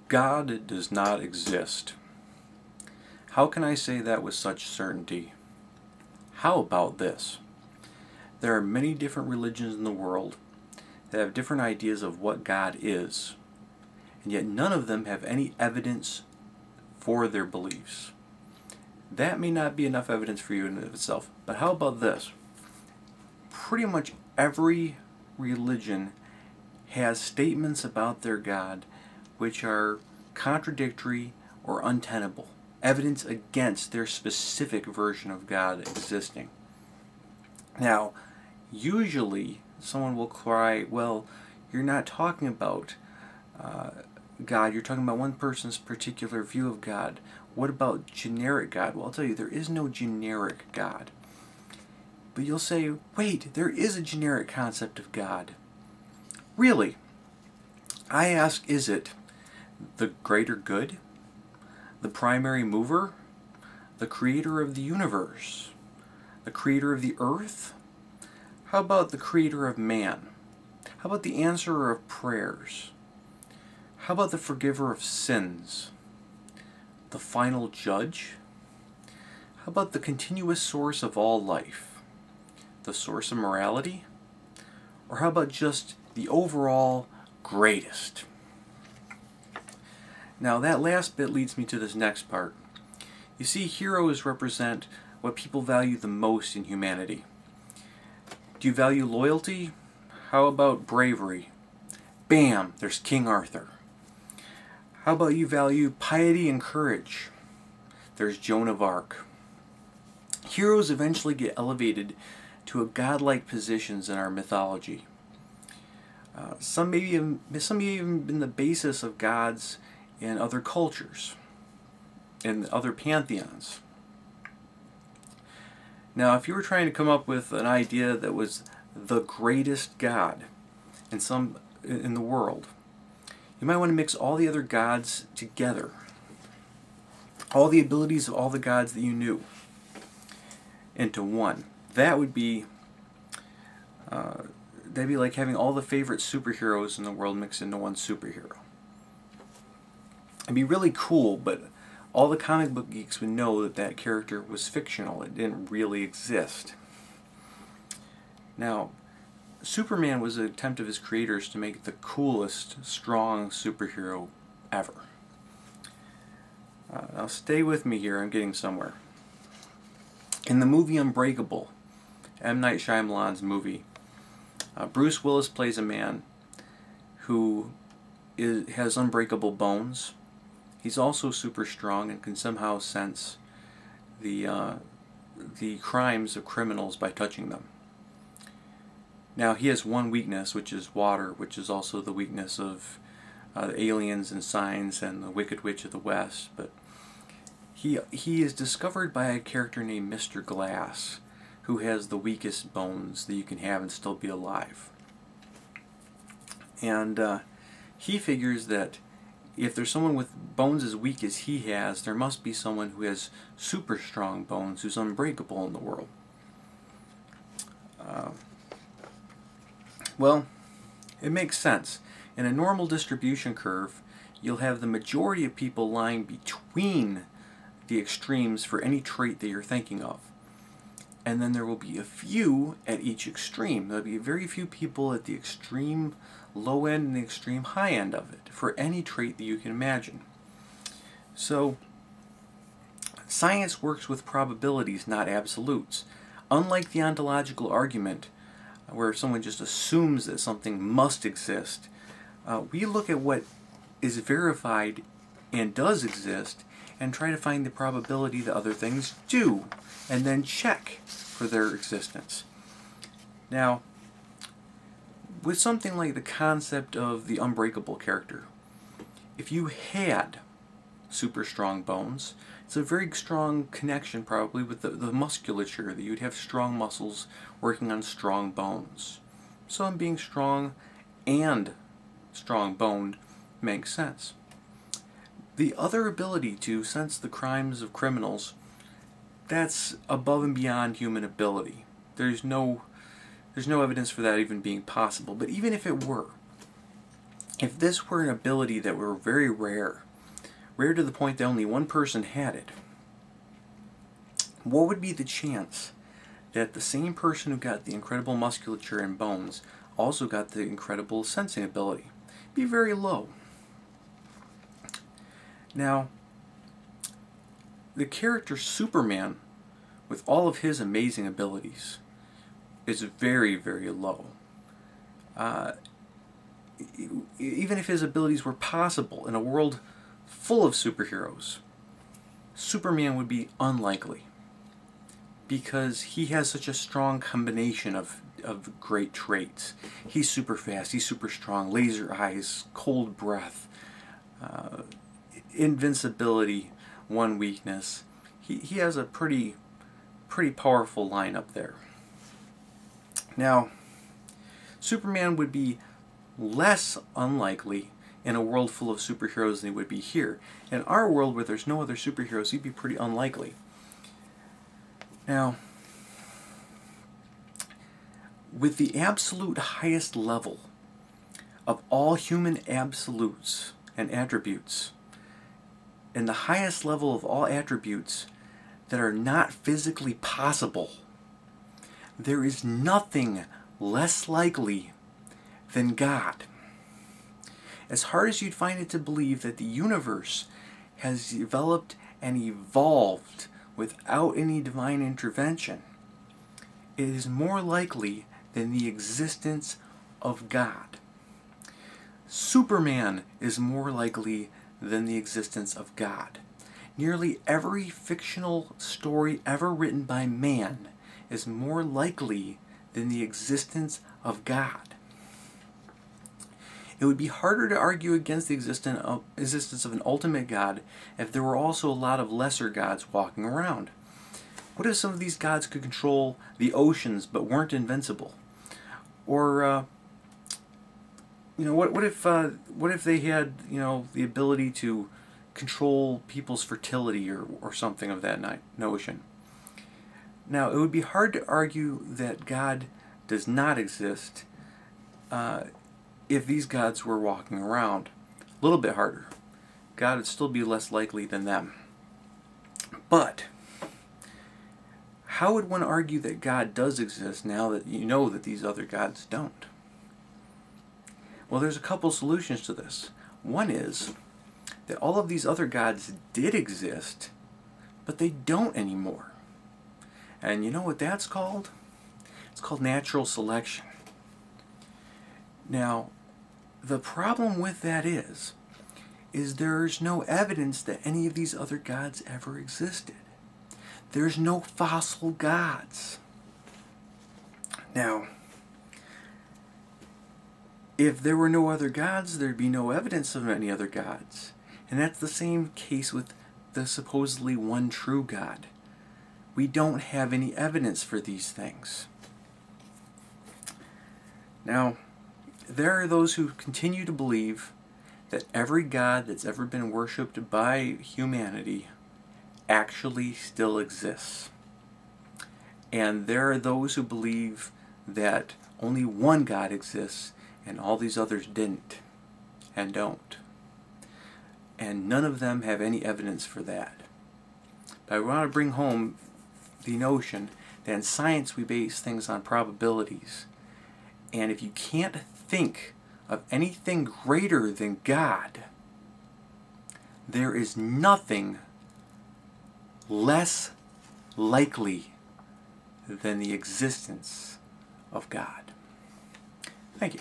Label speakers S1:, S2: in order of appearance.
S1: God does not exist. How can I say that with such certainty? How about this? There are many different religions in the world that have different ideas of what God is, and yet none of them have any evidence for their beliefs. That may not be enough evidence for you in and of itself, but how about this? Pretty much every religion has statements about their God which are contradictory or untenable, evidence against their specific version of God existing. Now, usually someone will cry, well, you're not talking about God, you're talking about one person's particular view of God. What about generic God? Well, I'll tell you, there is no generic God. But you'll say, wait, there is a generic concept of God. Really? I ask, is it the greater good? The primary mover? The creator of the universe? The creator of the earth? How about the creator of man? How about the answerer of prayers? How about the forgiver of sins? The final judge? How about the continuous source of all life? The source of morality? Or how about just the overall greatest? Now that last bit leads me to this next part. You see, heroes represent what people value the most in humanity. Do you value loyalty? How about bravery? Bam, there's King Arthur. How about you value piety and courage? There's Joan of Arc. Heroes eventually get elevated to a godlike positions in our mythology. Some may even been the basis of gods in other cultures, in other pantheons. Now, if you were trying to come up with an idea that was the greatest god in the world, you might want to mix all the other gods together, all the abilities of all the gods that you knew, into one. That would be that'd be like having all the favorite superheroes in the world mixed into one superhero. It'd be really cool, but all the comic book geeks would know that that character was fictional. It didn't really exist. Now, Superman was an attempt of his creators to make the coolest, strong superhero ever. Now stay with me here, I'm getting somewhere. In the movie Unbreakable, M. Night Shyamalan's movie, Bruce Willis plays a man who has unbreakable bones. He's also super strong and can somehow sense the crimes of criminals by touching them. Now he has one weakness, which is water, which is also the weakness of the aliens and Signs and the Wicked Witch of the West. But he is discovered by a character named Mr. Glass, who has the weakest bones that you can have and still be alive. And he figures that if there's someone with bones as weak as he has, there must be someone who has super strong bones who's unbreakable in the world. Well, it makes sense. In a normal distribution curve, you'll have the majority of people lying between the extremes for any trait that you're thinking of. And then there will be a few at each extreme. There'll be very few people at the extreme low end and the extreme high end of it for any trait that you can imagine. So, science works with probabilities, not absolutes. Unlike the ontological argument, where someone just assumes that something must exist, we look at what is verified and does exist and try to find the probability that other things do, and then check for their existence. Now, with something like the concept of the unbreakable character, if you had super strong bones, it's a very strong connection probably with the musculature, that you'd have strong muscles working on strong bones. So being strong and strong boned makes sense. The other ability to sense the crimes of criminals, that's above and beyond human ability. There's no evidence for that even being possible, but even if it were, if this were an ability that were very rare, rare to the point that only one person had it, what would be the chance that the same person who got the incredible musculature and bones also got the incredible sensing ability? It'd be very low. Now, the character Superman, with all of his amazing abilities, is very, very low. Even if his abilities were possible in a world full of superheroes, Superman would be unlikely, because he has such a strong combination of great traits. He's super fast, he's super strong, laser eyes, cold breath, invincibility, one weakness. He has a pretty powerful lineup there. Now, Superman would be less unlikely in a world full of superheroes than he would be here. In our world, where there's no other superheroes, he'd be pretty unlikely. Now, with the absolute highest level of all human absolutes and attributes, and the highest level of all attributes that are not physically possible, there is nothing less likely than God. As hard as you'd find it to believe that the universe has developed and evolved without any divine intervention, it is more likely than the existence of God. Superman is more likely than the existence of God. Nearly every fictional story ever written by man is more likely than the existence of God. It would be harder to argue against the existence of an ultimate God if there were also a lot of lesser gods walking around. What if some of these gods could control the oceans but weren't invincible? Or what if they had the ability to control people's fertility or something of that notion? Now, it would be hard to argue that God does not exist if these gods were walking around. A little bit harder. God would still be less likely than them. But how would one argue that God does exist now that you know that these other gods don't? Well, there's a couple solutions to this. One is that all of these other gods did exist, but they don't anymore. And you know what that's called? It's called natural selection. Now, the problem with that is there's no evidence that any of these other gods ever existed. There's no fossil gods. Now, if there were no other gods, there'd be no evidence of any other gods. And that's the same case with the supposedly one true God. We don't have any evidence for these things. Now, there are those who continue to believe that every god that's ever been worshipped by humanity actually still exists. And there are those who believe that only one God exists and all these others didn't and don't. And none of them have any evidence for that. But I want to bring home the notion that in science we base things on probabilities. And if you can't think of anything greater than God, there is nothing less likely than the existence of God. Thank you.